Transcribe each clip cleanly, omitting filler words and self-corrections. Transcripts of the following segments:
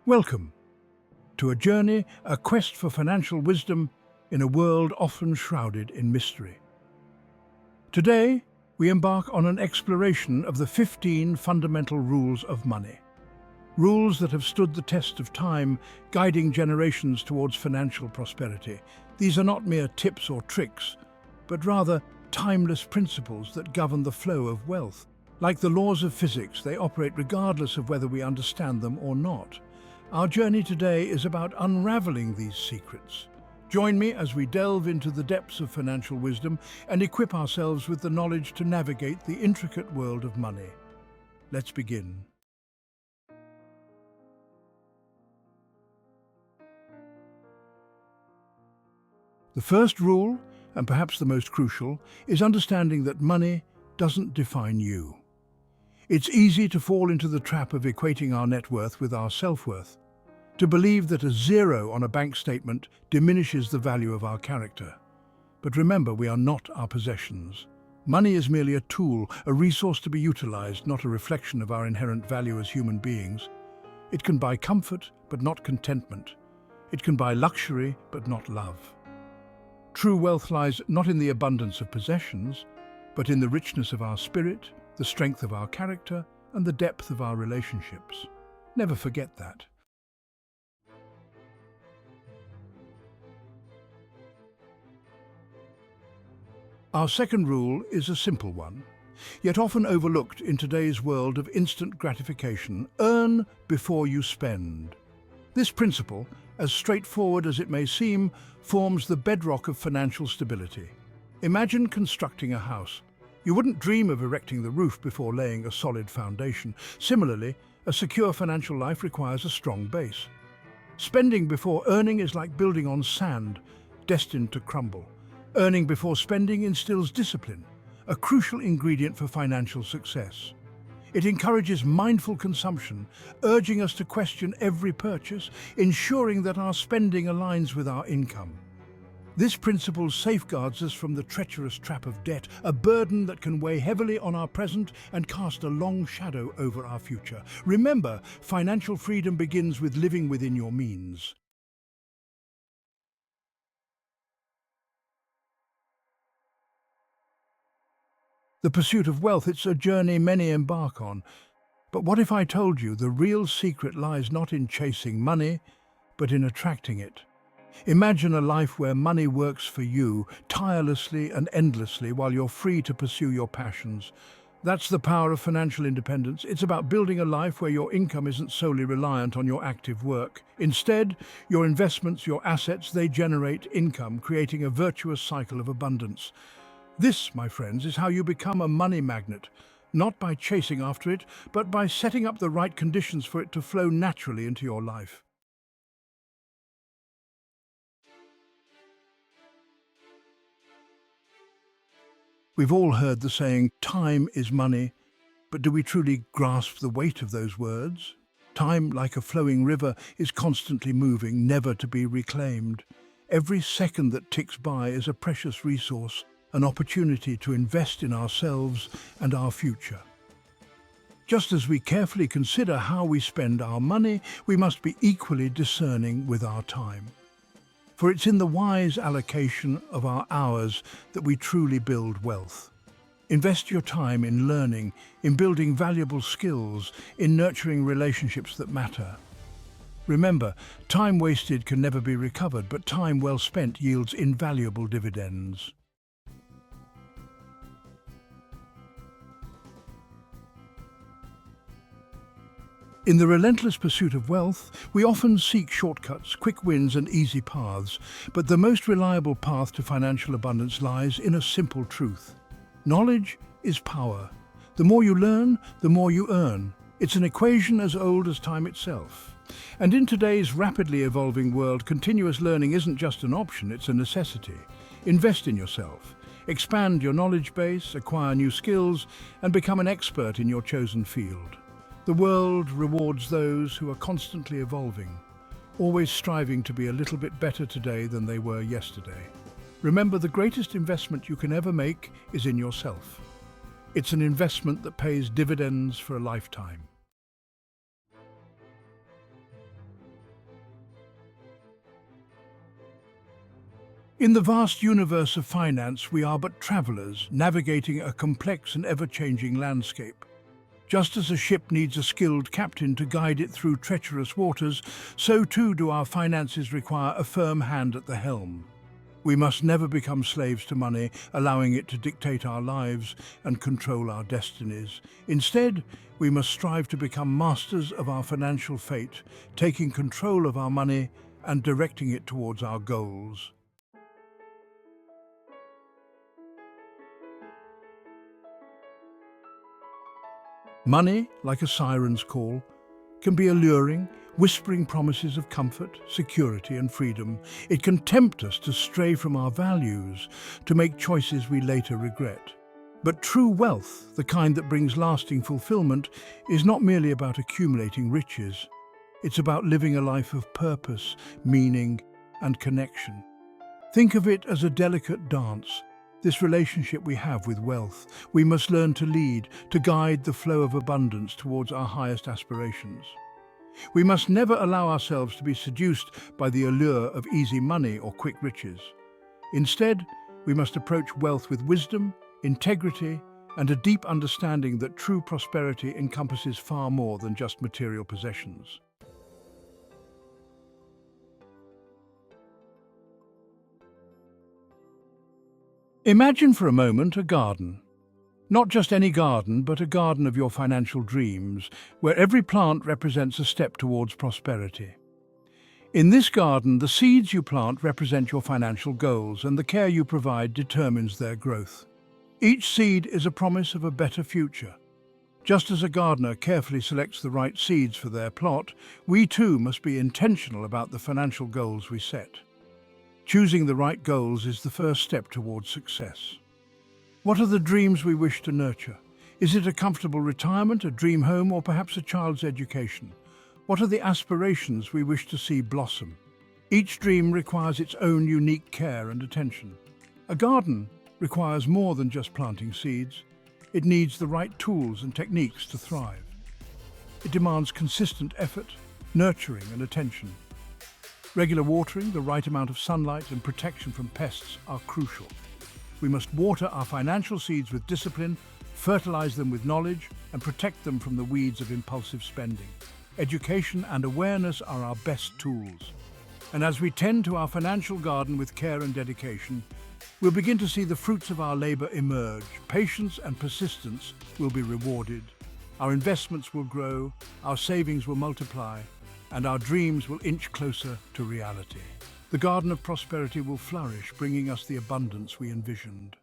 Welcome to a journey, a quest for financial wisdom in a world often shrouded in mystery. Today, we embark on an exploration of the 15 fundamental rules of money. Rules that have stood the test of time, guiding generations towards financial prosperity. These are not mere tips or tricks, but rather timeless principles that govern the flow of wealth. Like the laws of physics, they operate regardless of whether we understand them or not. Our journey today is about unraveling these secrets. Join me as we delve into the depths of financial wisdom and equip ourselves with the knowledge to navigate the intricate world of money. Let's begin. The first rule, and perhaps the most crucial, is understanding that money doesn't define you. It's easy to fall into the trap of equating our net worth with our self-worth, to believe that a zero on a bank statement diminishes the value of our character. But remember, we are not our possessions. Money is merely a tool, a resource to be utilized, not a reflection of our inherent value as human beings. It can buy comfort, but not contentment. It can buy luxury, but not love. True wealth lies not in the abundance of possessions, but in the richness of our spirit, the strength of our character, and the depth of our relationships. Never forget that. Our second rule is a simple one, yet often overlooked in today's world of instant gratification: earn before you spend. This principle, as straightforward as it may seem, forms the bedrock of financial stability. Imagine constructing a house. You wouldn't dream of erecting the roof before laying a solid foundation. Similarly, a secure financial life requires a strong base. Spending before earning is like building on sand, destined to crumble. Earning before spending instills discipline, a crucial ingredient for financial success. It encourages mindful consumption, urging us to question every purchase, ensuring that our spending aligns with our income. This principle safeguards us from the treacherous trap of debt, a burden that can weigh heavily on our present and cast a long shadow over our future. Remember, financial freedom begins with living within your means. The pursuit of wealth, it's a journey many embark on. But what if I told you the real secret lies not in chasing money, but in attracting it? Imagine a life where money works for you, tirelessly and endlessly, while you're free to pursue your passions. That's the power of financial independence. It's about building a life where your income isn't solely reliant on your active work. Instead, your investments, your assets, they generate income, creating a virtuous cycle of abundance. This, my friends, is how you become a money magnet, not by chasing after it, but by setting up the right conditions for it to flow naturally into your life. We've all heard the saying, time is money, but do we truly grasp the weight of those words? Time, like a flowing river, is constantly moving, never to be reclaimed. Every second that ticks by is a precious resource, an opportunity to invest in ourselves and our future. Just as we carefully consider how we spend our money, we must be equally discerning with our time. For it's in the wise allocation of our hours that we truly build wealth. Invest your time in learning, in building valuable skills, in nurturing relationships that matter. Remember, time wasted can never be recovered, but time well spent yields invaluable dividends. In the relentless pursuit of wealth, we often seek shortcuts, quick wins and easy paths, but the most reliable path to financial abundance lies in a simple truth. Knowledge is power. The more you learn, the more you earn. It's an equation as old as time itself. And in today's rapidly evolving world, continuous learning isn't just an option, it's a necessity. Invest in yourself. Expand your knowledge base, acquire new skills, and become an expert in your chosen field. The world rewards those who are constantly evolving, always striving to be a little bit better today than they were yesterday. Remember, the greatest investment you can ever make is in yourself. It's an investment that pays dividends for a lifetime. In the vast universe of finance, we are but travelers navigating a complex and ever-changing landscape. Just as a ship needs a skilled captain to guide it through treacherous waters, so too do our finances require a firm hand at the helm. We must never become slaves to money, allowing it to dictate our lives and control our destinies. Instead, we must strive to become masters of our financial fate, taking control of our money and directing it towards our goals. Money, like a siren's call, can be alluring, whispering promises of comfort, security and freedom. It can tempt us to stray from our values, to make choices we later regret. But true wealth, the kind that brings lasting fulfillment, is not merely about accumulating riches. It's about living a life of purpose, meaning and connection. Think of it as a delicate dance. This relationship we have with wealth, we must learn to lead, to guide the flow of abundance towards our highest aspirations. We must never allow ourselves to be seduced by the allure of easy money or quick riches. Instead, we must approach wealth with wisdom, integrity, and a deep understanding that true prosperity encompasses far more than just material possessions. Imagine for a moment a garden. Not just any garden, but a garden of your financial dreams, where every plant represents a step towards prosperity. In this garden, the seeds you plant represent your financial goals, and the care you provide determines their growth. Each seed is a promise of a better future. Just as a gardener carefully selects the right seeds for their plot, we too must be intentional about the financial goals we set. Choosing the right goals is the first step towards success. What are the dreams we wish to nurture? Is it a comfortable retirement, a dream home, or perhaps a child's education? What are the aspirations we wish to see blossom? Each dream requires its own unique care and attention. A garden requires more than just planting seeds. It needs the right tools and techniques to thrive. It demands consistent effort, nurturing and attention. Regular watering, the right amount of sunlight and protection from pests are crucial. We must water our financial seeds with discipline, fertilize them with knowledge, and protect them from the weeds of impulsive spending. Education and awareness are our best tools. And as we tend to our financial garden with care and dedication, we'll begin to see the fruits of our labor emerge. Patience and persistence will be rewarded. Our investments will grow, our savings will multiply, and our dreams will inch closer to reality. The garden of prosperity will flourish, bringing us the abundance we envisioned.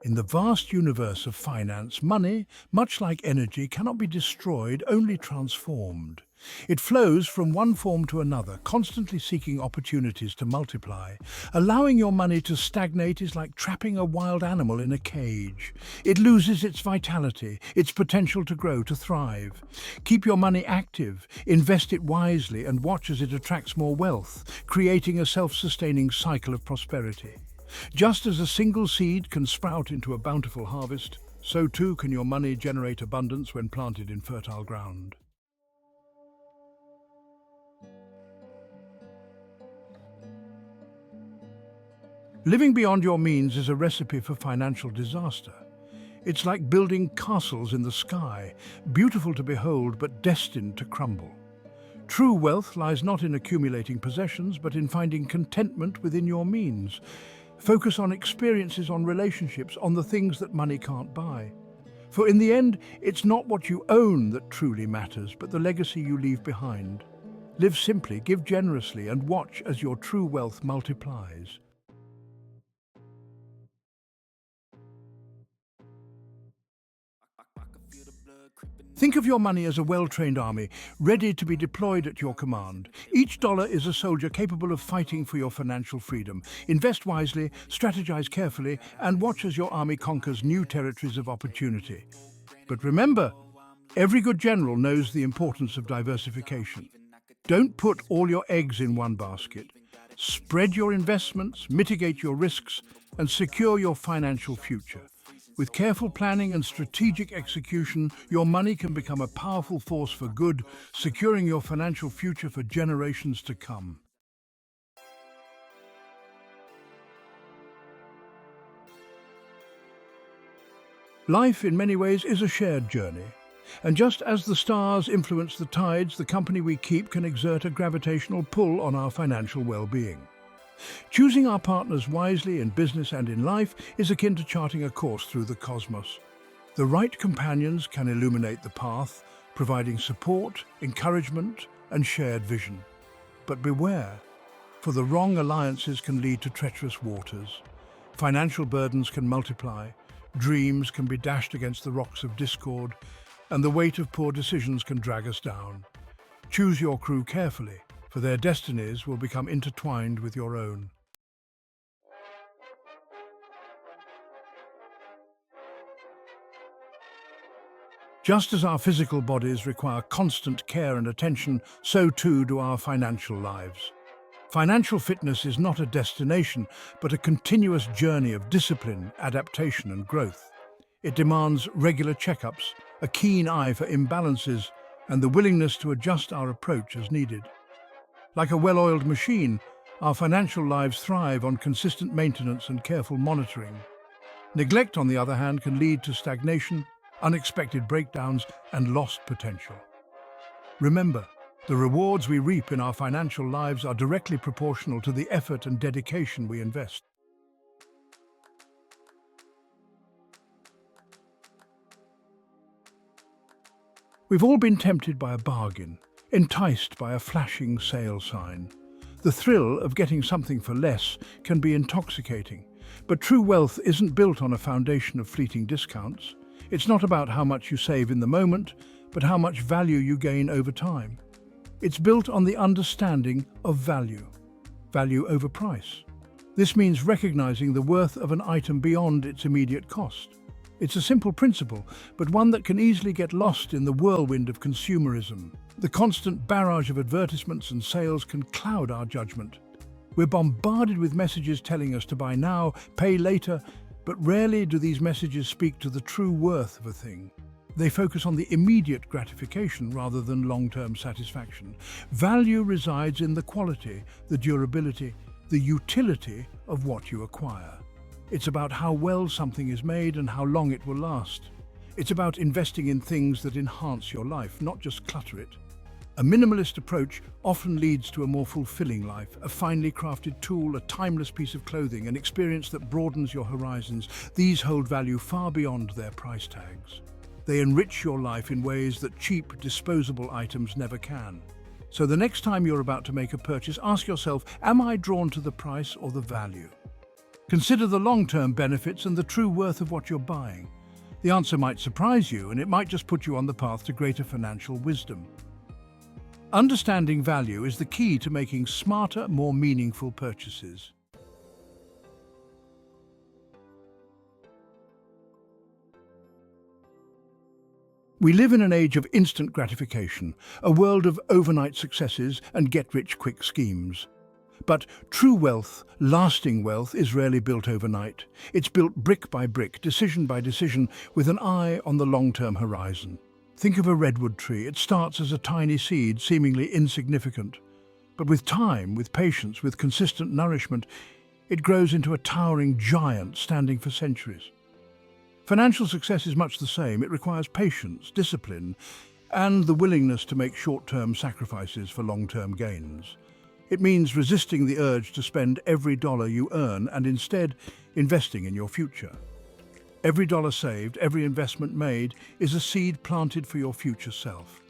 In the vast universe of finance, money, much like energy, cannot be destroyed, only transformed. It flows from one form to another, constantly seeking opportunities to multiply. Allowing your money to stagnate is like trapping a wild animal in a cage. It loses its vitality, its potential to grow, to thrive. Keep your money active, invest it wisely, and watch as it attracts more wealth, creating a self-sustaining cycle of prosperity. Just as a single seed can sprout into a bountiful harvest, so too can your money generate abundance when planted in fertile ground. Living beyond your means is a recipe for financial disaster. It's like building castles in the sky, beautiful to behold but destined to crumble. True wealth lies not in accumulating possessions, but in finding contentment within your means. Focus on experiences, on relationships, on the things that money can't buy. For in the end, it's not what you own that truly matters, but the legacy you leave behind. Live simply, give generously, and watch as your true wealth multiplies. Think of your money as a well-trained army, ready to be deployed at your command. Each dollar is a soldier capable of fighting for your financial freedom. Invest wisely, strategize carefully, and watch as your army conquers new territories of opportunity. But remember, every good general knows the importance of diversification. Don't put all your eggs in one basket. Spread your investments, mitigate your risks, and secure your financial future. With careful planning and strategic execution, your money can become a powerful force for good, securing your financial future for generations to come. Life, in many ways, is a shared journey. And just as the stars influence the tides, the company we keep can exert a gravitational pull on our financial well-being. Choosing our partners wisely in business and in life is akin to charting a course through the cosmos. The right companions can illuminate the path, providing support, encouragement, and shared vision. But beware, for the wrong alliances can lead to treacherous waters. Financial burdens can multiply, dreams can be dashed against the rocks of discord, and the weight of poor decisions can drag us down. Choose your crew carefully, for their destinies will become intertwined with your own. Just as our physical bodies require constant care and attention, so too do our financial lives. Financial fitness is not a destination, but a continuous journey of discipline, adaptation, and growth. It demands regular checkups, a keen eye for imbalances, and the willingness to adjust our approach as needed. Like a well-oiled machine, our financial lives thrive on consistent maintenance and careful monitoring. Neglect, on the other hand, can lead to stagnation, unexpected breakdowns, and lost potential. Remember, the rewards we reap in our financial lives are directly proportional to the effort and dedication we invest. We've all been tempted by a bargain, enticed by a flashing sale sign. The thrill of getting something for less can be intoxicating, but true wealth isn't built on a foundation of fleeting discounts. It's not about how much you save in the moment, but how much value you gain over time. It's built on the understanding of value over price. This means recognizing the worth of an item beyond its immediate cost. It's a simple principle, but one that can easily get lost in the whirlwind of consumerism. The constant barrage of advertisements and sales can cloud our judgment. We're bombarded with messages telling us to buy now, pay later, but rarely do these messages speak to the true worth of a thing. They focus on the immediate gratification rather than long-term satisfaction. Value resides in the quality, the durability, the utility of what you acquire. It's about how well something is made and how long it will last. It's about investing in things that enhance your life, not just clutter it. A minimalist approach often leads to a more fulfilling life, a finely crafted tool, a timeless piece of clothing, an experience that broadens your horizons. These hold value far beyond their price tags. They enrich your life in ways that cheap, disposable items never can. So the next time you're about to make a purchase, ask yourself, am I drawn to the price or the value? Consider the long-term benefits and the true worth of what you're buying. The answer might surprise you, and it might just put you on the path to greater financial wisdom. Understanding value is the key to making smarter, more meaningful purchases. We live in an age of instant gratification, a world of overnight successes and get-rich-quick schemes. But true wealth, lasting wealth, is rarely built overnight. It's built brick by brick, decision by decision, with an eye on the long-term horizon. Think of a redwood tree. It starts as a tiny seed, seemingly insignificant. But with time, with patience, with consistent nourishment, it grows into a towering giant standing for centuries. Financial success is much the same. It requires patience, discipline, and the willingness to make short-term sacrifices for long-term gains. It means resisting the urge to spend every dollar you earn and instead investing in your future. Every dollar saved, every investment made, is a seed planted for your future self.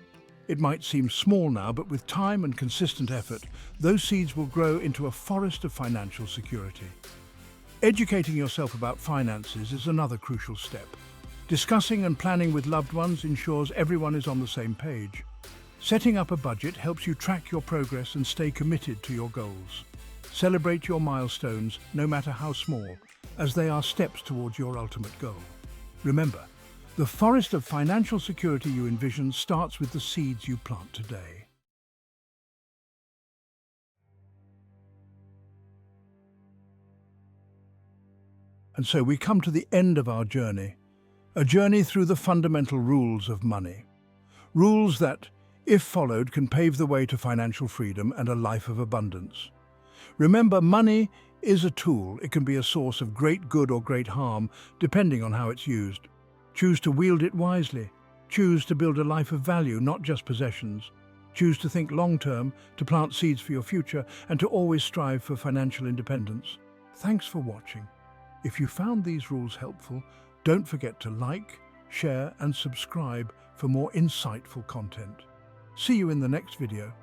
It might seem small now, but with time and consistent effort, those seeds will grow into a forest of financial security. Educating yourself about finances is another crucial step. Discussing and planning with loved ones ensures everyone is on the same page. Setting up a budget helps you track your progress and stay committed to your goals. Celebrate your milestones, no matter how small, as they are steps towards your ultimate goal. Remember, the forest of financial security you envision starts with the seeds you plant today. And so we come to the end of our journey. a journey through the fundamental rules of money. Rules that, if followed, can pave the way to financial freedom and a life of abundance. Remember, money is a tool. It can be a source of great good or great harm, depending on how it's used. Choose to wield it wisely. Choose to build a life of value, not just possessions. Choose to think long-term, to plant seeds for your future, and to always strive for financial independence. Thanks for watching. If you found these rules helpful, don't forget to like, share, and subscribe for more insightful content. See you in the next video.